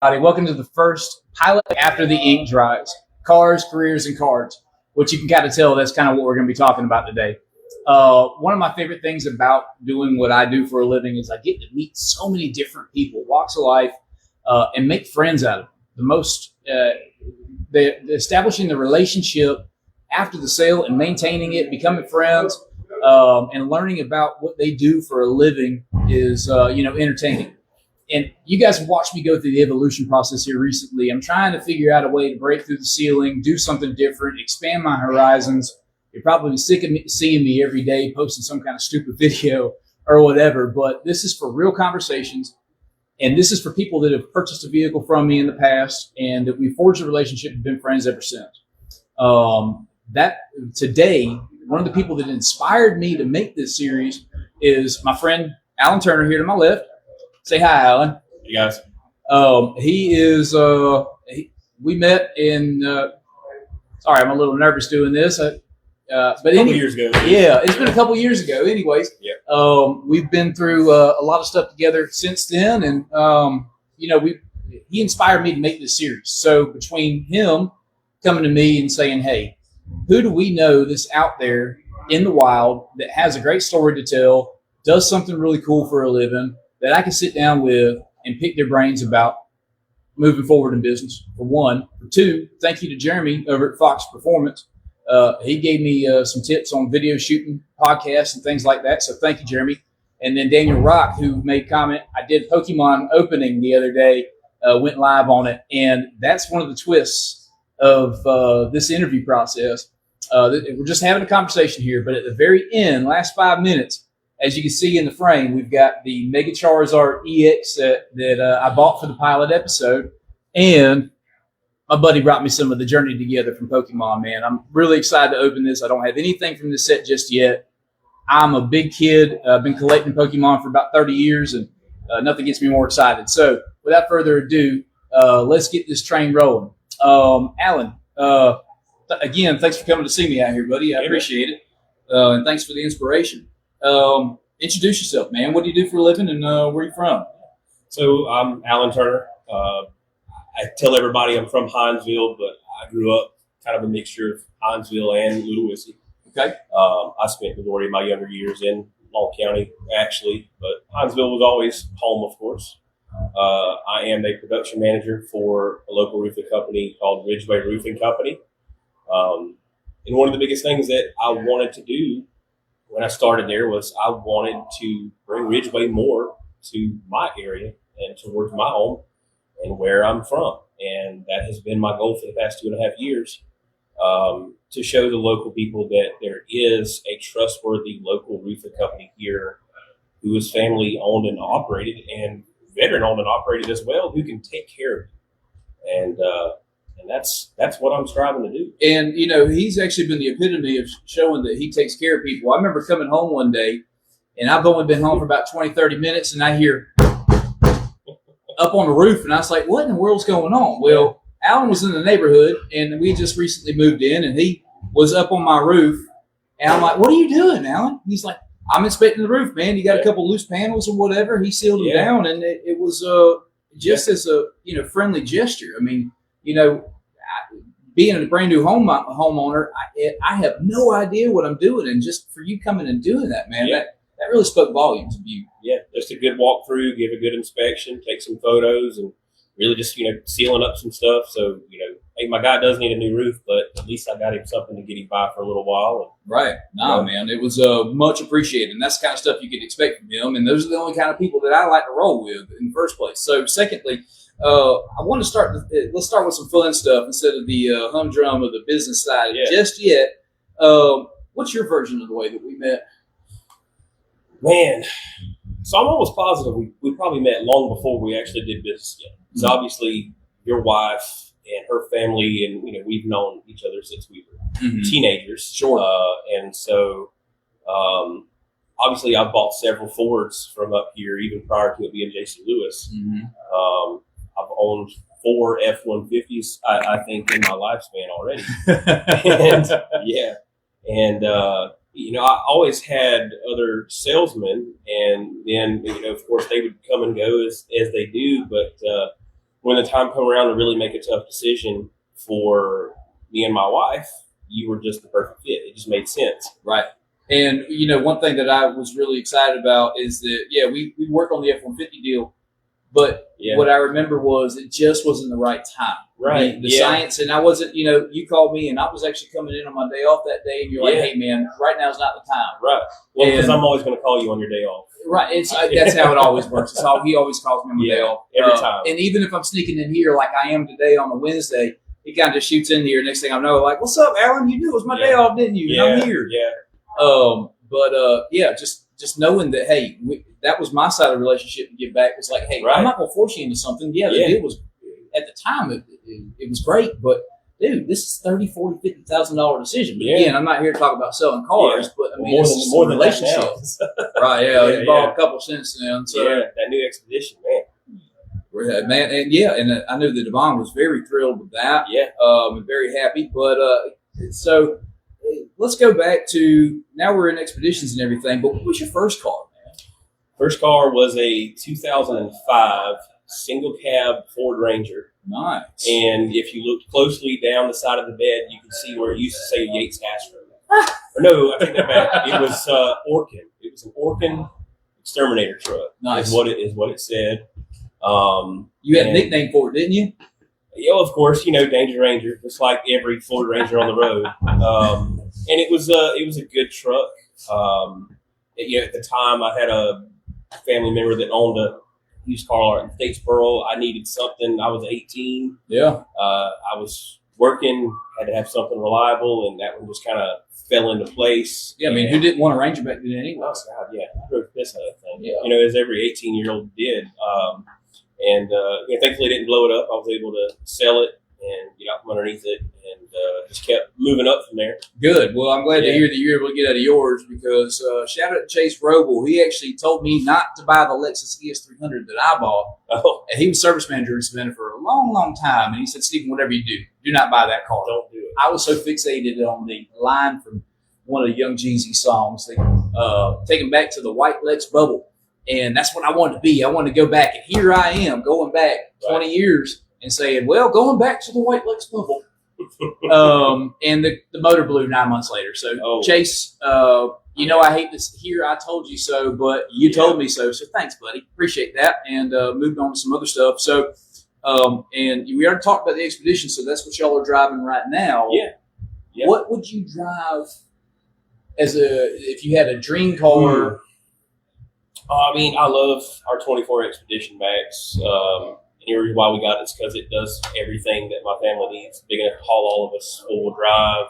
Welcome to the first pilot after the ink dries. Cars, careers, and cards, which you can kind of tell that's kind of what we're going to be talking about today. One of my favorite things about doing what I do for a living is I get to meet so many different people, walks of life, and make friends out of them. Establishing the relationship after the sale and maintaining it, becoming friends, and learning about what they do for a living is, entertaining. And you guys have watched me go through the evolution process here recently. I'm trying to figure out a way to break through the ceiling, do something different, expand my horizons. You're probably sick of seeing me every day posting some kind of stupid video or whatever, but this is for real conversations. And this is for people that have purchased a vehicle from me in the past and that we forged a relationship and been friends ever since. Today, one of the people that inspired me to make this series is my friend Alan Turner here to my left. Say hi, Alan. Hey, guys. He is, we met in, sorry, I'm a little nervous doing this. But a couple years ago. Yeah, it's been a couple years ago. Anyways, yeah. We've been through a lot of stuff together since then. And, he inspired me to make this series. So between him coming to me and saying, hey, who do we know that's out there in the wild that has a great story to tell, does something really cool for a living, that I can sit down with and pick their brains about moving forward in business, for one. For two, thank you to Jeremy over at Fox Performance. He gave me some tips on video shooting, podcasts, and things like that. So thank you, Jeremy. And then Daniel Rock, who made comment. I did Pokemon opening the other day, went live on it. And that's one of the twists of this interview process. We're just having a conversation here, but at the very end, last 5 minutes, as you can see in the frame, we've got the Mega Charizard EX that I bought for the pilot episode. And my buddy brought me some of the Journey Together from Pokemon, man. I'm really excited to open this. I don't have anything from this set just yet. I'm a big kid. I've been collecting Pokemon for about 30 years, and nothing gets me more excited. So without further ado, let's get this train rolling. Alan, again, thanks for coming to see me out here, buddy. I appreciate it. And thanks for the inspiration. Introduce yourself, man. What do you do for a living, and where are you from? So I'm Alan Turner. I tell everybody I'm from Hinesville, but I grew up kind of a mixture of Hinesville and Ludwig. Okay. I spent the majority of my younger years in Long County, actually, but Hinesville was always home, of course. I am a production manager for a local roofing company called Ridgeway Roofing Company. And one of the biggest things that I wanted to do when I started there was I wanted to bring Ridgeway more to my area and towards my home and where I'm from. And that has been my goal for the past 2.5 years, to show the local people that there is a trustworthy local roofing company here who is family owned and operated and veteran owned and operated as well, who can take care of you. And that's what I'm striving to do. And, he's actually been the epitome of showing that he takes care of people. I remember coming home one day, and I've only been home for about 20, 30 minutes, and I hear up on the roof, and I was like, what in the world's going on? Well, Alan was in the neighborhood, and we just recently moved in, and he was up on my roof, and I'm like, what are you doing, Alan? He's like, I'm inspecting the roof, man. You got a couple loose panels or whatever. He sealed them down, and it was just as a friendly gesture. I mean, being a brand new homeowner, I have no idea what I'm doing, and just for you coming and doing that, man, that really spoke volumes of you. Yeah, just a good walkthrough, give a good inspection, take some photos, and really just sealing up some stuff. So hey, my guy does need a new roof, but at least I got him something to get him by for a little while. Right? Man, it was much appreciated, and that's the kind of stuff you could expect from him. And those are the only kind of people that I like to roll with in the first place. So, secondly, I want to start. Let's start with some fun stuff instead of the humdrum of the business side just yet. What's your version of the way that we met? Man, so I'm almost positive we probably met long before we actually did business together. Because obviously, your wife and her family, and we've known each other since we were teenagers. Sure. And so, obviously, I've bought several Fords from up here, even prior to it being Jason Lewis. I've owned 4 F-150s, I think, in my lifespan already. I always had other salesmen, and then, of course, they would come and go as they do. But when the time come around to really make a tough decision for me and my wife, you were just the perfect fit. It just made sense. Right. And, one thing that I was really excited about is that, we worked on the F-150 deal, but what I remember was it just wasn't the right time. Right. The science, and I wasn't, you called me and I was actually coming in on my day off that day and you're like, hey, man, right now's not the time. Right. Well, because I'm always going to call you on your day off. Right. That's how it always works. He always calls me on my day off. Every time. And even if I'm sneaking in here like I am today on a Wednesday, he kind of just shoots in here. Next thing I know, like, what's up, Alan? You knew it was my day off, didn't you? Yeah. And I'm here. Yeah. Just knowing that, hey, that was my side of the relationship to give back. It's like, hey, I'm not going to force you into something. Yeah, the deal was, at the time, it was great, but dude, this is $30,000, $40,000, $50,000 decision. But again, I'm not here to talk about selling cars, but I mean, more than relationships. Right, you bought a couple cents now. So, that new Expedition, man. Man, and I knew that Devon was very thrilled with that. And very happy. But so let's go back to now we're in Expeditions and everything. But what was your first car, man? First car was a 2005 single cab Ford Ranger. Nice. And if you looked closely down the side of the bed, you could see where it used to say Yates Astro. Or no, I take that back. It was Orkin. It was an Orkin exterminator truck. Nice. Is what it said. You had a nickname for it, didn't you? Yeah, of course. Danger Ranger, just like every Ford Ranger on the road. And it was a good truck. At the time, I had a family member that owned a used car lot in Statesboro. I needed something. I was 18. Yeah. I was working, had to have something reliable, and that one just kind of fell into place. Yeah, I mean, who didn't want a Ranger back then anyway? Oh, God, yeah. I drove this other thing. Yeah. As every 18-year-old did. And thankfully, didn't blow it up. I was able to sell it and get out from underneath it, and just kept moving up from there. Good. Well, I'm glad to hear that you're able to get out of yours because shout out to Chase Roble. He actually told me not to buy the Lexus ES300 that I bought. Oh. And he was service manager in Savannah for a long, long time. And he said, Stephen, whatever you do not buy that car. Don't do it. I was so fixated on the line from one of the Young Jeezy songs, taking back to the white Lex bubble. And that's what I wanted to be. I wanted to go back. And here I am going back 20 years and saying, well, going back to the white Lex bubble. And the motor blew 9 months later. So, Chase, I hate to hear I told you so, but you told me so. So thanks, buddy. Appreciate that. And moved on to some other stuff. So, and we already talked about the Expedition, so that's what y'all are driving right now. Yeah. What would you drive if you had a dream car? I love our 24 Expedition Max. And the reason why we got it is because it does everything that my family needs. Big enough to haul all of us full drive.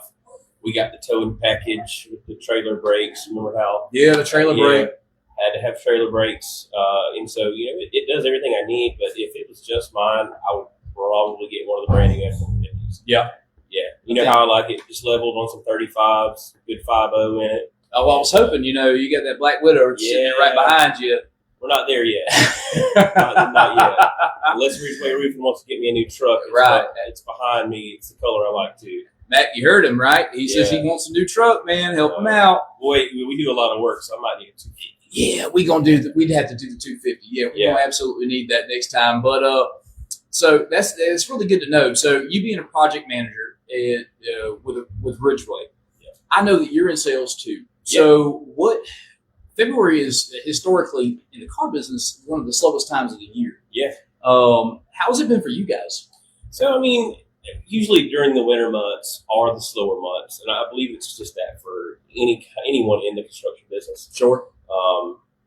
We got the towing package with the trailer brakes. Remember how? Yeah, the trailer brake. Had to have trailer brakes. And so, it does everything I need. But if it was just mine, I would probably get one of the brand new F-150s. Yeah. Yeah. You know how I like it? Just leveled on some 35s, good 5.0 in it. Oh, well, I was hoping, you got that Black Widow sitting there right behind you. We're not there yet. not yet. Unless Ridgeway Roofing wants to get me a new truck. It's behind me. It's the color I like too. Matt, you heard him, right? He says he wants a new truck, man. Help him out. Boy, we do a lot of work, so I might need a 250. Yeah, we'd have to do the 250. Yeah, we're going to absolutely need that next time. But so it's really good to know. So you being a project manager with Ridgeway, I know that you're in sales too. So February is historically in the car business one of the slowest times of the year. Yeah. How's it been for you guys? So, usually during the winter months are the slower months, and I believe it's just that for anyone in the construction business. Sure.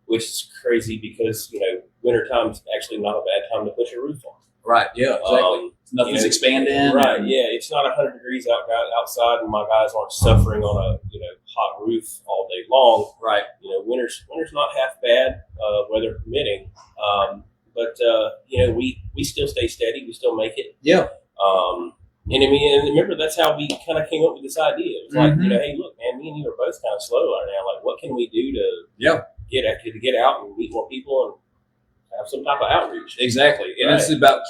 Which is crazy because, wintertime is actually not a bad time to put your roof on. Right, yeah, exactly. Nothing's expanding. Right, it's not 100 degrees outside, and my guys aren't suffering on a hot roof all day long. Right. Winter's not half bad, weather permitting. But we still stay steady. We still make it. Yeah. And remember, that's how we kind of came up with this idea. It was like, hey, look, man, me and you are both kind of slow right now. Like, what can we do to get out and meet more people and have some type of outreach? Exactly. And it's about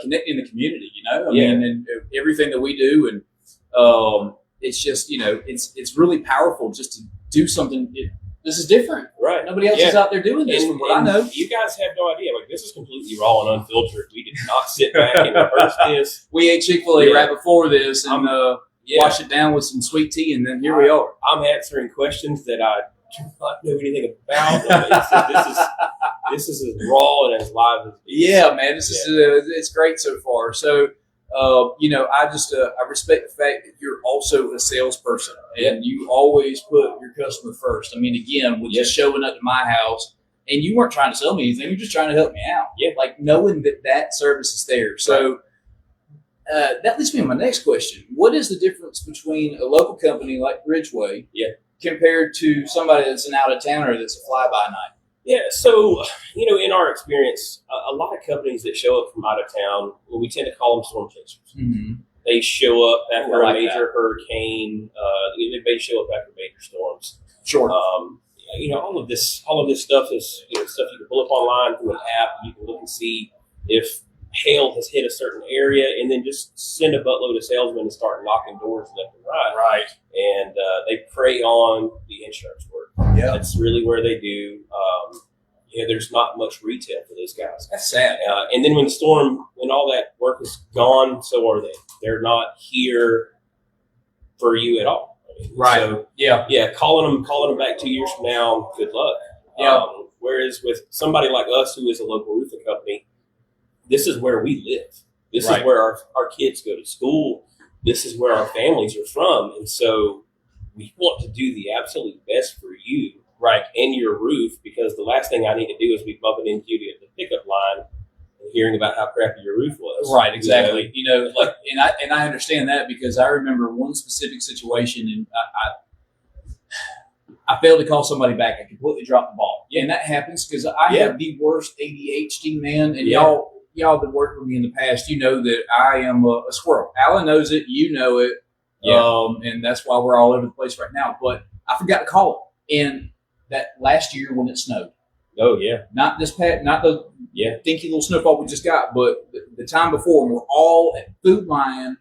connecting the community, I mean, and everything that we do. And it's just, it's really powerful just to do something this is different. Right. Nobody else is out there doing this from what I know. You guys have no idea. Like, this is completely raw and unfiltered. We did not sit back and rehearse this. We ate Chick-fil-A right before this and washed it down with some sweet tea, and then here we are. I'm answering questions that I do not know anything about. This is as raw and as live as man. This is it's great so far. So, I respect the fact that you're also a salesperson and you always put your customer first. I mean, again, with just showing up to my house, and you weren't trying to sell me anything, you're just trying to help me out. Yeah, like knowing that service is there. So. That leads me to my next question. What is the difference between a local company like Ridgeway compared to somebody that's an out-of-towner that's a fly-by-night? Yeah, so, in our experience, a lot of companies that show up from out of town, we tend to call them storm chasers. Mm-hmm. They show up after a major hurricane. They show up after major storms. Sure. All of this stuff is stuff you can pull up online through an app. You can look and see if hail has hit a certain area, and then just send a buttload of salesmen and start knocking doors left and right. Right. And they prey on the insurance work. Yeah. That's really where they do. There's not much retail for those guys. That's sad. And then when all that work is gone, so are they. They're not here for you at all. Right. So, calling them back 2 years from now, good luck. Yeah. Whereas with somebody like us, who is a local roofing company, this is where we live. This is where our kids go to school. This is where our families are from. And so we want to do the absolute best for you and your roof, because the last thing I need to do is be bumping into you at the pickup line and hearing about how crappy your roof was. Right, exactly. And I understand that, because I remember one specific situation, and I failed to call somebody back. I completely dropped the ball. Yeah, and that happens because I have the worst ADHD, man, and y'all that worked with me in the past, you know that I am a squirrel. Alan knows it. You know it. Yeah. And that's why we're all over the place right now. But I forgot to call it. And that last year when it snowed. Oh, yeah. Not this past, not the dinky little snowfall we just got, but the time before, when we're all at Food Lion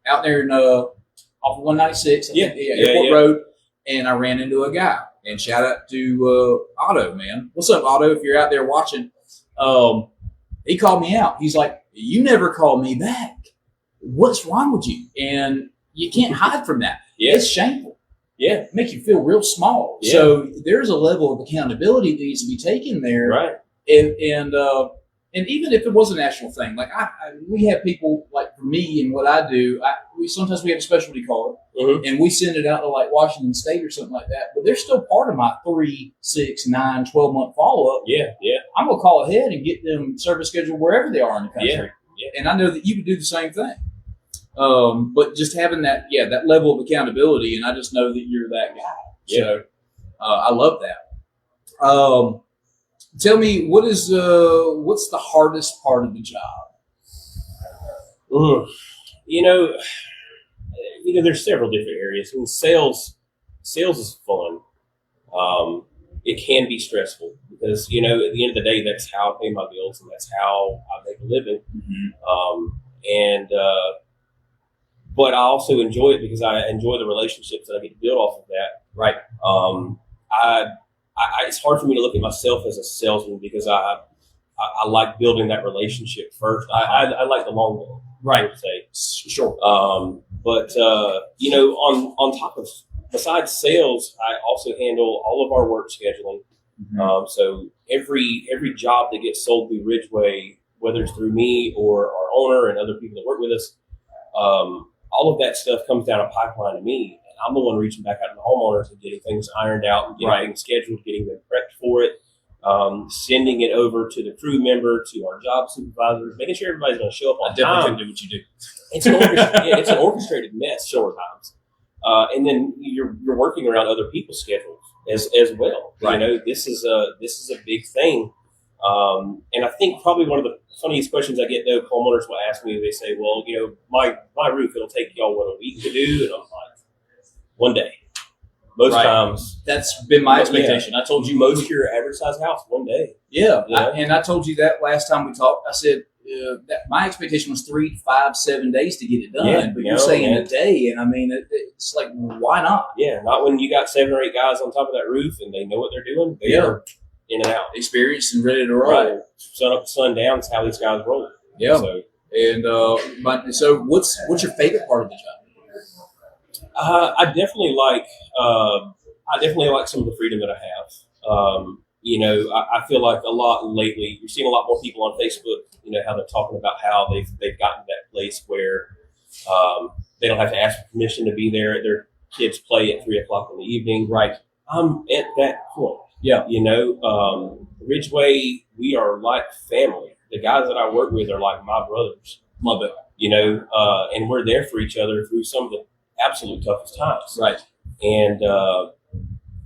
out there in off of 196 Airport Road, and I ran into a guy. And shout out to Otto, man. What's up, Otto, if you're out there watching? He called me out. He's like, you never called me back. What's wrong with you? And you can't hide from that. Yeah. It's shameful. Yeah. It makes you feel real small. Yeah. So there's a level of accountability that needs to be taken there. Right. And even if it was a national thing, like we have people, like for me and what I do, sometimes we have a specialty card, and we send it out to like Washington State or something like that. But they're still part of my 3, 6, 9, 12-month follow-up. Yeah, yeah. I'm going to call ahead and get them service scheduled wherever they are in the country. Yeah, yeah. And I know that you would do the same thing. But just having that level of accountability, and I just know that you're that guy. Yeah. So I love that. Tell me, what's the hardest part of the job? There's several different areas. I mean, sales is fun. It can be stressful because, at the end of the day, that's how I pay my bills and that's how I make a living. Mm-hmm. But I also enjoy it because I enjoy the relationships that I get to build off of that. Right. It's hard for me to look at myself as a salesman because I like building that relationship first. I like the long game, right? I would say. Sure. On top of, besides sales, I also handle all of our work scheduling. Mm-hmm. So every job that gets sold through Ridgeway, whether it's through me or our owner and other people that work with us, all of that stuff comes down a pipeline to me. I'm the one reaching back out to the homeowners and getting things ironed out and getting things scheduled, getting them prepped for it, sending it over to the crew member, to our job supervisors, making sure everybody's going to show up on time. I definitely do what you do. It's an orchestrated mess sometimes. And then you're working around other people's schedules as well. Right. This is a big thing. And I think probably one of the funniest questions I get, though, homeowners will ask me, they say, well, my roof, it'll take y'all, a week to do? And I'm like, one day. Most times. That's been my expectation. Yeah. I told you most of your average size house, one day. Yeah. And I told you that last time we talked. I said, my expectation was 3 to 5, 7 days to get it done. Yeah, but you're saying a day, and I mean, it's like, why not? Yeah, not when you got 7 or 8 guys on top of that roof and they know what they're doing. They are in and out, experienced and ready to roll. Right. Sun up to sun down is how these guys roll. Yeah. So what's your favorite part of the job? I definitely like some of the freedom that I have. I feel like a lot lately, you're seeing a lot more people on Facebook, how they're talking about how they've gotten to that place where they don't have to ask for permission to be there. Their kids play at 3:00 in the evening. Right. I'm at that point. Yeah. Ridgeway, we are like family. The guys that I work with are like my brothers. Love it. And we're there for each other through some of the absolute toughest times. Right. And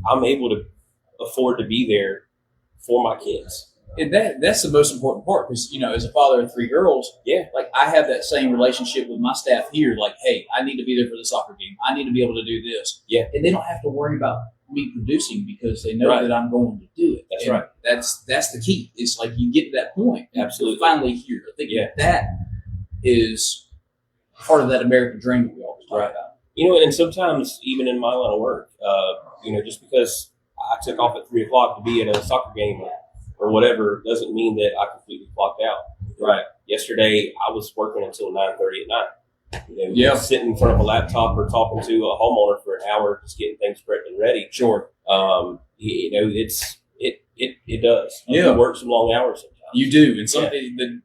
I'm able to afford to be there for my kids. And that's the most important part because, as a father of 3 girls, like I have that same relationship with my staff here. Like, hey, I need to be there for the soccer game. I need to be able to do this. Yeah. And they don't have to worry about me producing because they know that I'm going to do it. That's and right. That's the key. It's like you get to that point. Absolutely. You're finally here. I think that is part of that American dream that we always talk about. And sometimes even in my line of work, just because I took off at 3:00 to be at a soccer game or whatever doesn't mean that I completely clocked out. Right. Yesterday, I was working until 9:30 at night. Sitting in front of a laptop or talking to a homeowner for an hour, just getting things prepped and ready. Sure. It does. You work some long hours sometimes. You do, and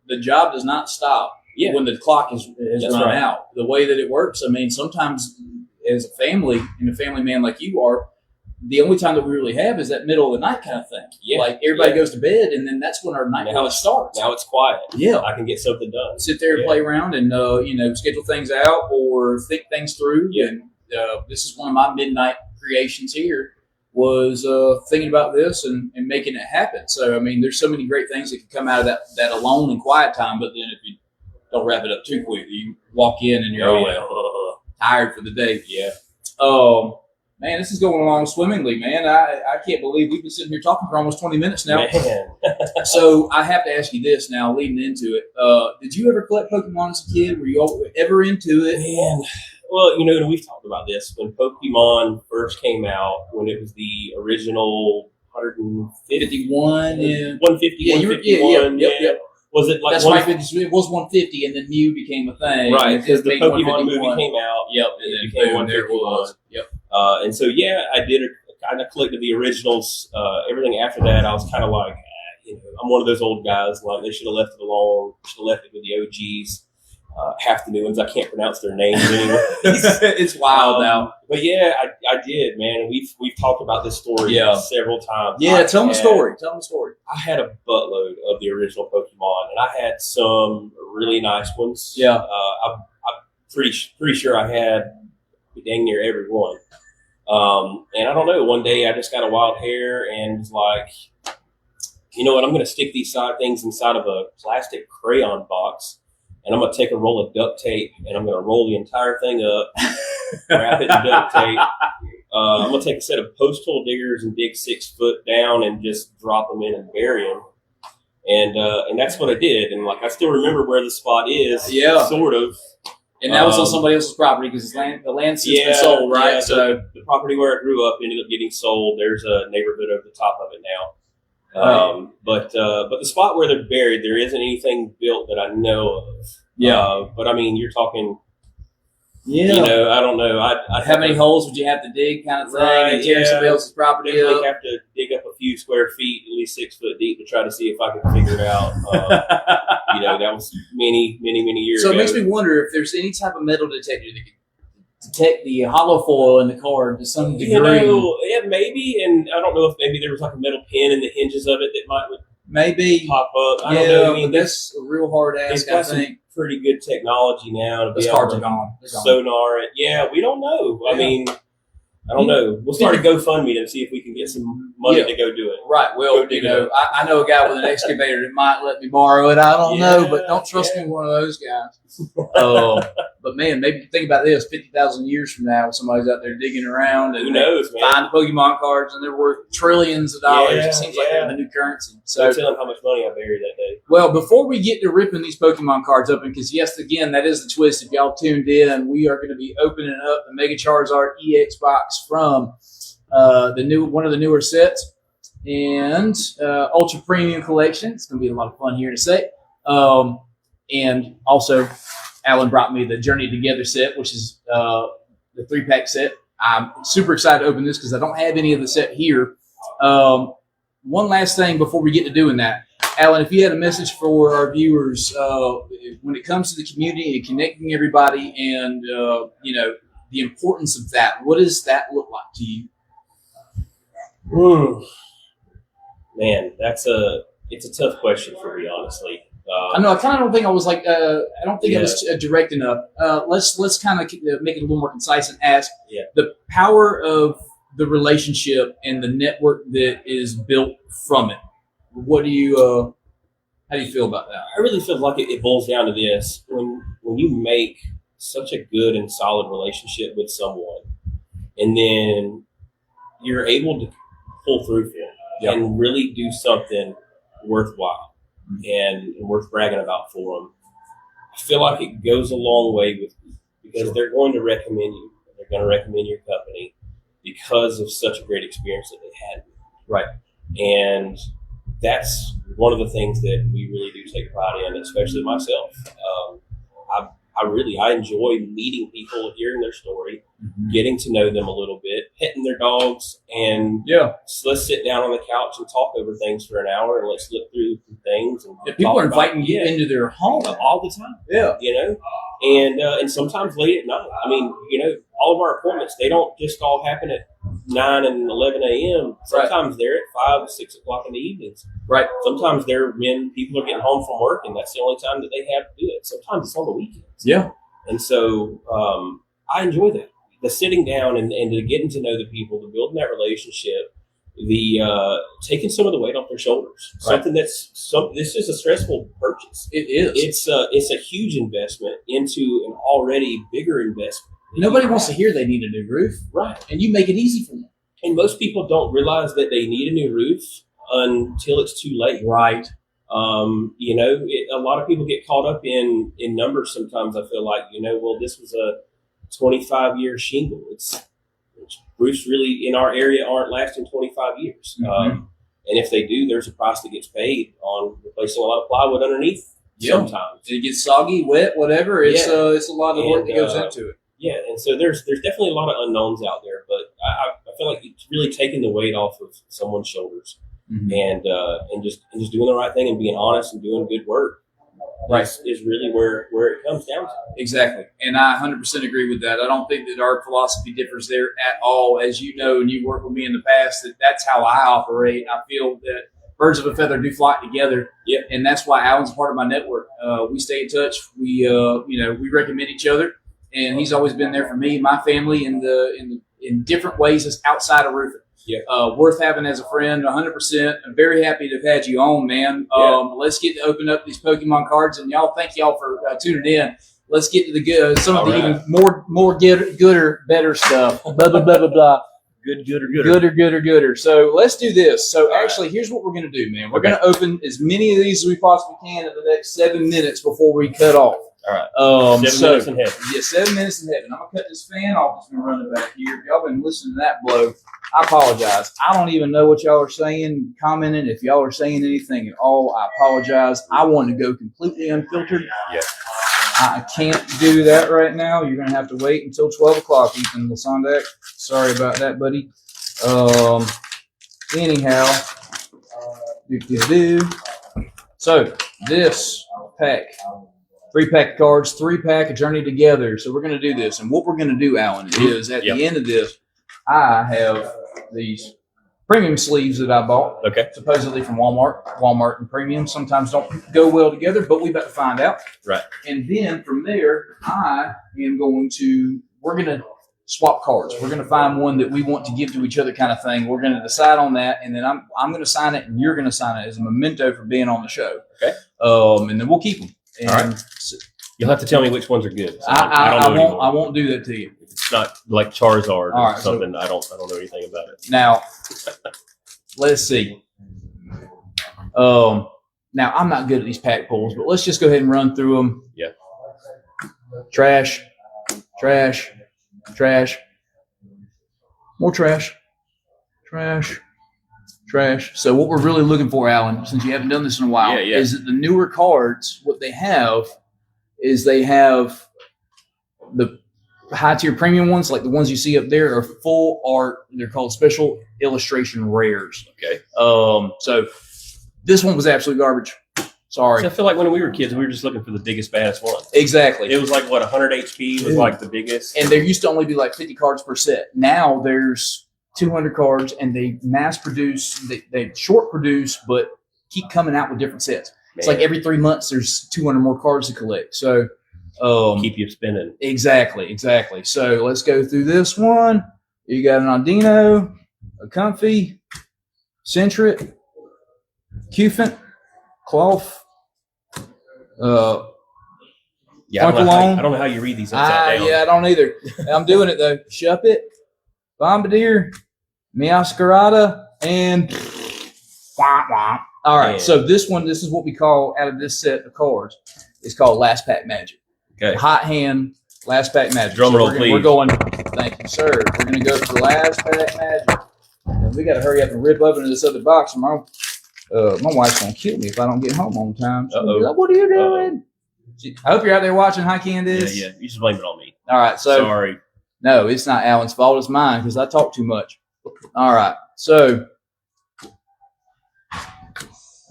the job does not stop when the clock has run out. The way that it works, I mean, sometimes as a family and a family man like you are, the only time that we really have is that middle of the night kind of thing. Yeah. Like everybody goes to bed, and then that's when our night really starts. Now it's quiet. Yeah. I can get something done. Sit there and play around and, schedule things out or think things through. Yeah. And this is one of my midnight creations here was thinking about this and making it happen. So, I mean, there's so many great things that can come out of that alone and quiet time, but then if you don't wrap it up too quick, you walk in and you're tired for the day. Yeah. Man, this is going along swimmingly, man. I can't believe we've been sitting here talking for almost 20 minutes now. Man. So I have to ask you this now, leading into it. Did you ever collect Pokemon as a kid? Were you ever into it? Man. Well, we've talked about this. When Pokemon first came out, when it was the original 151, 150, 151. Yep. Was it like that's right? It was 150, and then Mew became a thing. Right, because the Pokemon movie came out. Yep, and it became 151. Yep. And so, I did kind of collected the originals. Everything after that, I was kind of like, I'm one of those old guys. Like they should have left it alone. Should have left it with the OGs. Half the new ones, I can't pronounce their names anyway. It's wild now. But I did, man. And we've talked about this story several times. Yeah, tell them the story. I had a buttload of the original Pokemon, and I had some really nice ones. Yeah. I'm pretty sure I had dang near every one. And I don't know, one day I just got a wild hair and was like, you know what, I'm going to stick these things inside of a plastic crayon box, and I'm going to take a roll of duct tape, and I'm going to roll the entire thing up, wrap it in duct tape. I'm going to take a set of post hole diggers and dig 6 foot down and just drop them in and bury them. And that's what I did. And like, I still remember where the spot is, sort of. And that was on somebody else's property because the land since been sold, right? Yeah, so the property where I grew up ended up getting sold. There's a neighborhood over the top of it now. But the spot where they're buried, there isn't anything built that I know of. Yeah. But I mean, you're talking. Yeah. I don't know. How many holes would you have to dig, kind of thing? Right, and tear somebody else's property Definitely up? have to dig up a few square feet, at least 6 foot deep, to try to see if I could figure it out. That was many years ago. So it makes me wonder if there's any type of metal detector that could detect the hollow foil in the card to some degree. Maybe, and I don't know if maybe there was like a metal pin in the hinges of it that might maybe pop up. I don't know. I mean, but that's a real hard ask, I think. Pretty good technology now to be able to sonar it. Yeah, we don't know. I mean, I don't know. We'll start a GoFundMe to see if we can get some money to go do it. Right. Well, I know a guy with an excavator that might let me borrow it. I don't know, but don't trust me, one of those guys. But man, maybe think about this: 50,000 years from now, somebody's out there digging around and Who knows, man? find Pokemon cards, and they're worth trillions of dollars. Yeah, It seems like they're the new currency. So So, tell them how much money I buried that day. well, before we get to ripping these Pokemon cards open, because yes, again, that is the twist. If y'all tuned in, we are going to be opening up the Mega Charizard EX box from one of the newer sets and Ultra Premium Collection. It's going to be a lot of fun here to say. And also, Alan brought me the Journey Together set, which is the 3-pack set. I'm super excited to open this because I don't have any of the set here. One last thing before we get to doing that. Alan, if you had a message for our viewers when it comes to the community and connecting everybody and, the importance of that, what does that look like to you? Man, it's a tough question for me, honestly. I know. I kind of don't think I was like. I don't think I was direct enough. Let's kind of make it a little more concise and ask the power of the relationship and the network that is built from it. What do you? How do you feel about that? I really feel like it boils down to this: when you make such a good and solid relationship with someone, and then you're able to pull through for them and really do something worthwhile. And worth bragging about for them. I feel like it goes a long way with you because they're going to recommend you. They're going to recommend your company because of such a great experience that they had. Right. And that's one of the things that we really do take pride in, especially myself. I enjoy meeting people, hearing their story, getting to know them a little bit, petting their dogs, and so let's sit down on the couch and talk over things for an hour and let's look through things. And people are inviting you into their home all the time. Yeah, and sometimes late at night. I mean, all of our appointments, they don't just all happen at 9 and 11 a.m. Sometimes they're at 5, 6 o'clock in the evenings. Right. Sometimes they're when people are getting home from work, and that's the only time that they have to do it. Sometimes it's on the weekends. Yeah. And so I enjoy that. The sitting down and the getting to know the people, the building that relationship, the taking some of the weight off their shoulders. Right. This is a stressful purchase. It is. It's a huge investment into an already bigger investment. Nobody wants to hear they need a new roof. Right. And you make it easy for them. And most people don't realize that they need a new roof until it's too late. Right. A lot of people get caught up in numbers sometimes. I feel like, this was a 25-year shingle. Roofs really in our area aren't lasting 25 years. And if they do, there's a price that gets paid on replacing a lot of plywood underneath sometimes. It gets soggy, wet, whatever. It's a lot of work that goes into it. Yeah, and so there's definitely a lot of unknowns out there, but I feel like it's really taking the weight off of someone's shoulders and just doing the right thing and being honest and doing good work. Right. Is really where it comes down to. Exactly. And I 100% agree with that. I don't think that our philosophy differs there at all. As you know, and you've worked with me in the past, that's how I operate. I feel that birds of a feather do flock together. Yeah. And that's why Alan's part of my network. We stay in touch. We recommend each other. And he's always been there for me, my family, in different ways as outside of roofing. Yeah. Worth having as a friend, 100%. I'm very happy to have had you on, man. Let's get to open up these Pokemon cards, and thank y'all for tuning in. Let's get to the good, some of the even more gooder, better stuff. Blah blah blah blah blah. Gooder. So let's do this. So actually, here's what we're gonna do, man. We're gonna open as many of these as we possibly can in the next 7 minutes before we cut off. All right. 7 minutes in heaven. Yeah, 7 minutes in heaven. I'm going to cut this fan off that's been running back here. If y'all been listening to that blow, I apologize. I don't even know what y'all are saying, commenting. If y'all are saying anything at all, I apologize. I want to go completely unfiltered. Yeah. I can't do that right now. You're going to have to wait until 12 o'clock, Ethan Lasandak. Sorry about that, buddy. Anyhow. So, this pack. 3-pack cards, 3-pack, a Journey Together. So we're going to do this. And what we're going to do, Alan, is at the end of this, I have these premium sleeves that I bought, supposedly from Walmart. Walmart and premium sometimes don't go well together, but we about to find out. Right. And then from there, we're going to swap cards. We're going to find one that we want to give to each other kind of thing. We're going to decide on that, and then I'm going to sign it, and you're going to sign it as a memento for being on the show. Okay. And then we'll keep them. And all right. You'll have to tell me which ones are good. So I don't know won't. anymore. I won't do that to you. If it's not like Charizard All or right, something. I don't know anything about it. Now, let's see. Now I'm not good at these pack pulls, but let's just go ahead and run through them. Yeah. Trash, trash, trash, more trash, trash, trash. So what we're really looking for, Alan, since you haven't done this in a while, is that the newer cards, what they have is they have the high tier premium ones, like the ones you see up there, are full art. They're called special illustration rares. Okay. So this one was absolute garbage. Sorry. So I feel like when we were kids, we were just looking for the biggest, baddest one. Exactly. It was like, what, 100 HP was like the biggest? And there used to only be like 50 cards per set. Now there's 200 cards, and they mass produce, they short produce, but keep coming out with different sets. Man. It's like every 3 months there's 200 more cards to collect. So keep you spinning. Exactly. So let's go through this one. You got an Aldino, a Comfy, Centric, Cufant, Cloth. I don't know how you read these upside down. Yeah, I don't either. I'm doing it though. Shuppet, Bombardier, Meowscarada, and all right. Man. So this is what we call, out of this set of cards, it's called Last Pack Magic. Okay. Hot hand, Last Pack Magic. Drum roll, please. We're going. Thank you, sir. We're going to go for Last Pack Magic. And we got to hurry up and rip open this other box. My wife's going to kill me if I don't get home on time. So like, what are you doing? I hope you're out there watching. Hi, Candace. Yeah. You should blame it on me. All right. So sorry. No, it's not Alan's fault. It's mine because I talk too much. All right. So,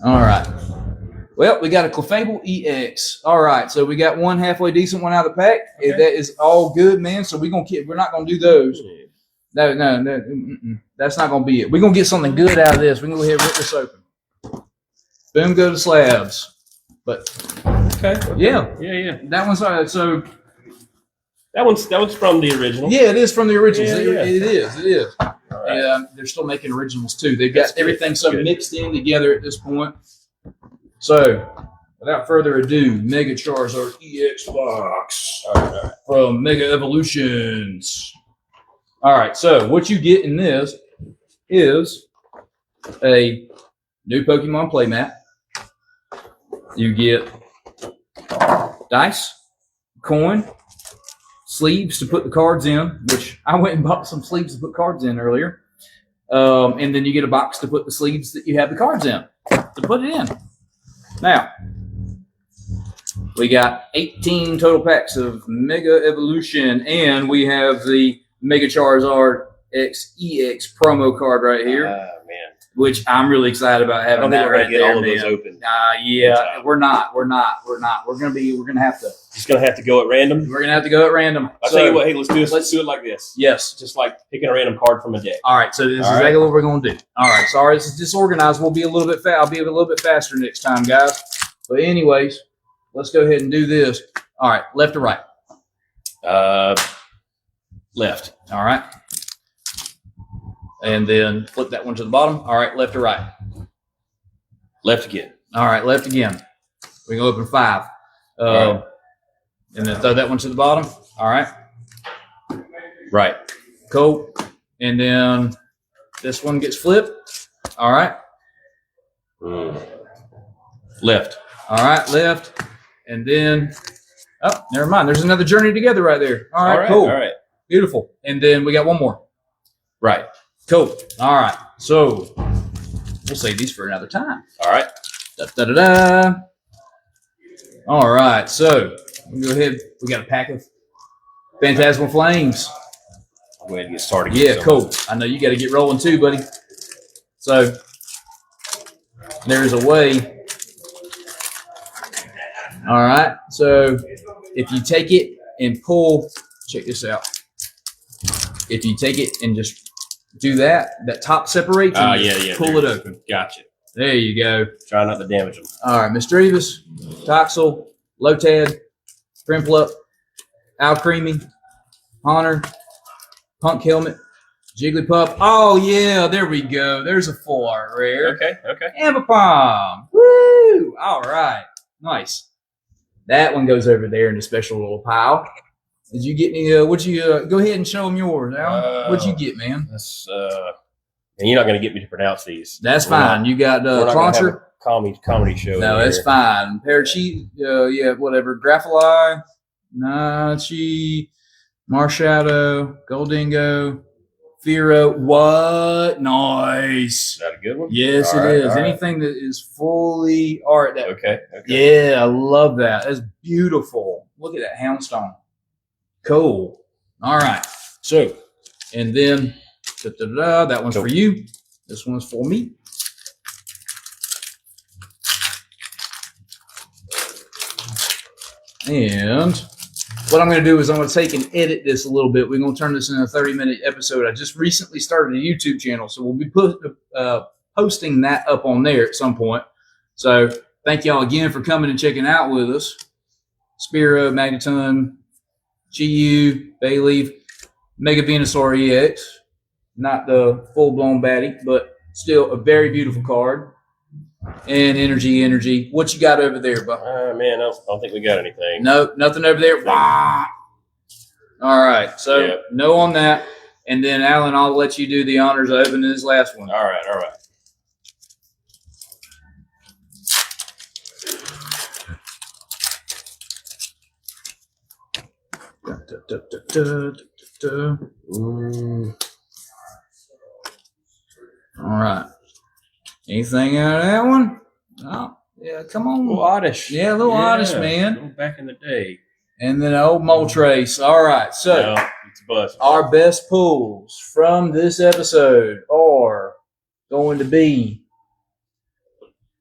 all right. Well, we got a Clefable EX. All right. So we got one halfway decent one out of the pack. Okay. That is all good, man. So we're not gonna do those. No. That's not gonna be it. We're gonna get something good out of this. We're gonna go ahead and rip this open. Boom, go to slabs. But okay. Yeah. That one's so. That one's from the original. Yeah, it is from the originals. Yeah. It is. Right. And they're still making originals too. They've got everything mixed in together at this point. So, without further ado, Mega Charizard EX box from Mega Evolutions. All right, so what you get in this is a new Pokemon playmat. You get dice, coin, sleeves to put the cards in, which I went and bought some sleeves to put cards in earlier. And then you get a box to put the sleeves that you have the cards in, to put it in. Now, we got 18 total packs of Mega Evolution, and we have the Mega Charizard EX promo card right here. Man. Which I'm really excited about having that right there. All of those open. We're not. We're gonna have to. Just gonna have to go at random. We're gonna have to go at random. I'll tell you what. Hey, let's do it like this. Yes, just like picking a random card from a deck. All right. So this is exactly what we're gonna do. All right. Sorry, this is disorganized. We'll be a little bit I'll be a little bit faster next time, guys. But anyways, let's go ahead and do this. All right. Left or right? Left. All right. And then flip that one to the bottom. All right, left or right? Left again. All right, left again. We can open 5. And then throw that one to the bottom. All right. Right. Cool. And then this one gets flipped. All right. Left. All right, left. And then, never mind. There's another journey together right there. All right, cool. All right. Beautiful. And then we got one more. Right. Cool. All right. So we'll save these for another time. All right. Da-da-da-da. All right. So we'll go ahead. We got a pack of Phantasmal Flames. I'll go ahead and get started. Yeah, cool. I know you got to get rolling too, buddy. So there's a way. All right. So if you take it and pull, check this out. If you take it and just do that top separates and pull it open. Gotcha. There you go. Try not to damage them. All right, Misdreavus, Toxel, Lotad, Primplup, Alcremie, Honor, Punk Helmet, Jigglypuff. Oh, yeah, there we go. There's a full art rare. Okay. Ambipom. Woo! All right. Nice. That one goes over there in a special little pile. Did you get any? What'd you go ahead and show them yours, Alan? What'd you get, man? That's and you're not going to get me to pronounce these. That's fine. You got Cruncher. Comedy show. No, that's fine. Paracheat, yeah, whatever. Grapholi, Nachi, Marshadow, Goldingo, Firo. What? Nice. Is that a good one? Yes, it is. Anything that is fully art. That, okay. Yeah, I love that. That's beautiful. Look at that Houndstone. Cool. All right. So, and then that one's for you. This one's for me. And what I'm going to do is I'm going to take and edit this a little bit. We're going to turn this into a 30-minute episode. I just recently started a YouTube channel, so we'll be posting that up on there at some point. So thank y'all again for coming and checking out with us. Spiro, Magneton, GU, Bayleaf, Mega Venusaur EX. Not the full-blown baddie, but still a very beautiful card. And energy. What you got over there, Buck? Man, I don't think we got anything. No, nothing over there. All right. So no on that. And then, Alan, I'll let you do the honors of opening this last one. All right. All right. Anything out of that one? Oh, yeah, come on. A little oddish. Yeah, a little oddish, man. Back in the day. And then old Moltres. All right. So it's a bust. Our best pulls from this episode are going to be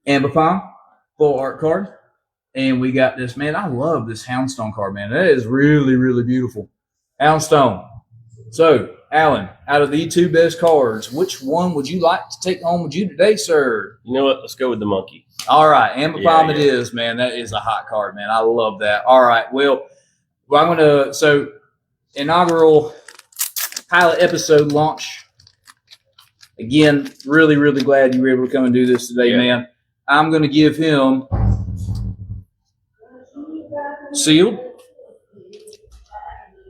Ambipom, full art card. And we got this, man. I love this Houndstone card, man. That is really, really beautiful. Houndstone. So, Alan, out of the two best cards, which one would you like to take home with you today, sir? You know what? Let's go with the monkey. All right. Ambipom it is, man. That is a hot card, man. I love that. All right. Well I'm going to, so inaugural pilot episode launch. Again, really, really glad you were able to come and do this today, man. I'm going to give him sealed.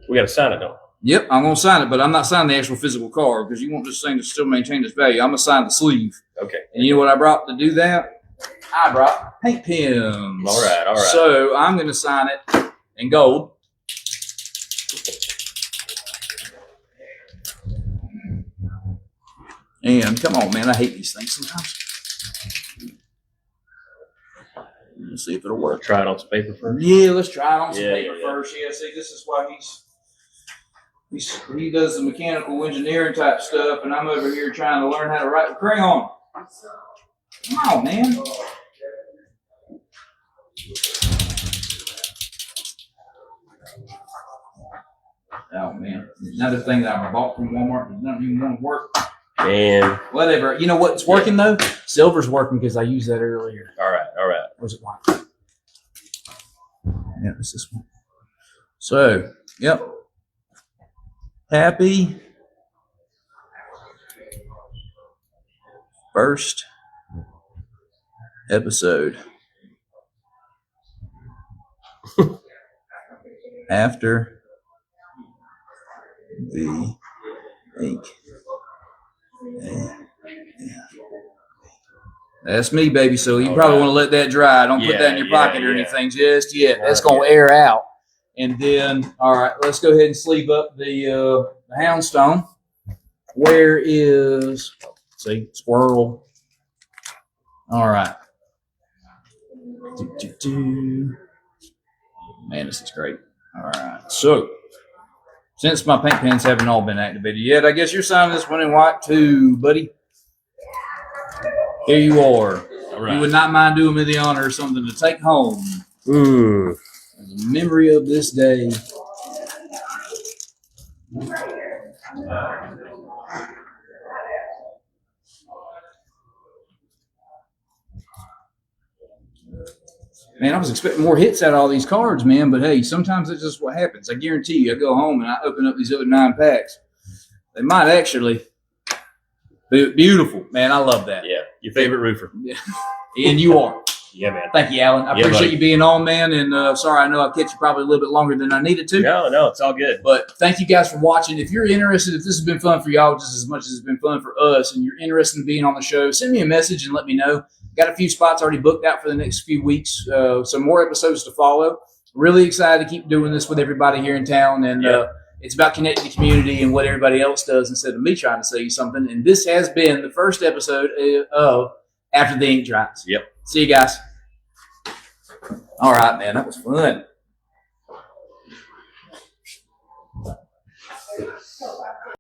We got to sign it, though. Yep, I'm going to sign it, but I'm not signing the actual physical card because you want this thing to still maintain its value. I'm going to sign the sleeve. Okay. And you know what I brought to do that? I brought paint pens. All right. So I'm going to sign it in gold. And come on, man, I hate these things sometimes. Let's see if it'll work. Try it on some paper first. Yeah, let's try it on some paper first. Yeah, see, this is why he does the mechanical engineering type stuff, and I'm over here trying to learn how to write with crayon. Come on, man. Oh, man. Another thing that I bought from Walmart that doesn't even want to work. And whatever. You know what's working, though? Silver's working because I used that earlier. All right. Where's it like? Yeah, it's this one. So, yep. Happy first episode after the ink. That's me, baby. So you probably want to let that dry. Don't put that in your pocket or anything just yet. That's going to air out. And then, all right, let's go ahead and sleeve up the Houndstone. Where is, see, squirrel. All right. Man, this is great. All right. So, since my paint pens haven't all been activated yet, I guess you're signing this one in white too, buddy. Here you are. All right. You would not mind doing me the honor of something to take home. As a memory of this day. Man, I was expecting more hits out of all these cards, man. But hey, sometimes it's just what happens. I guarantee you, I go home and I open up these other 9 packs. They might actually be beautiful, man. I love that. Yeah, your favorite roofer. Yeah. And you are. Yeah, man. Thank you, Alan. I Yeah, appreciate buddy. you being on, man. And sorry, I know I kept you probably a little bit longer than I needed to. No, it's all good. But thank you guys for watching. If you're interested, if this has been fun for y'all just as much as it's been fun for us, and you're interested in being on the show, send me a message and let me know. Got a few spots already booked out for the next few weeks. Some more episodes to follow. Really excited to keep doing this with everybody here in town. And it's about connecting the community and what everybody else does instead of me trying to say something. And this has been the first episode of After the Ink Dries. Yep. See you guys. All right, man. That was fun.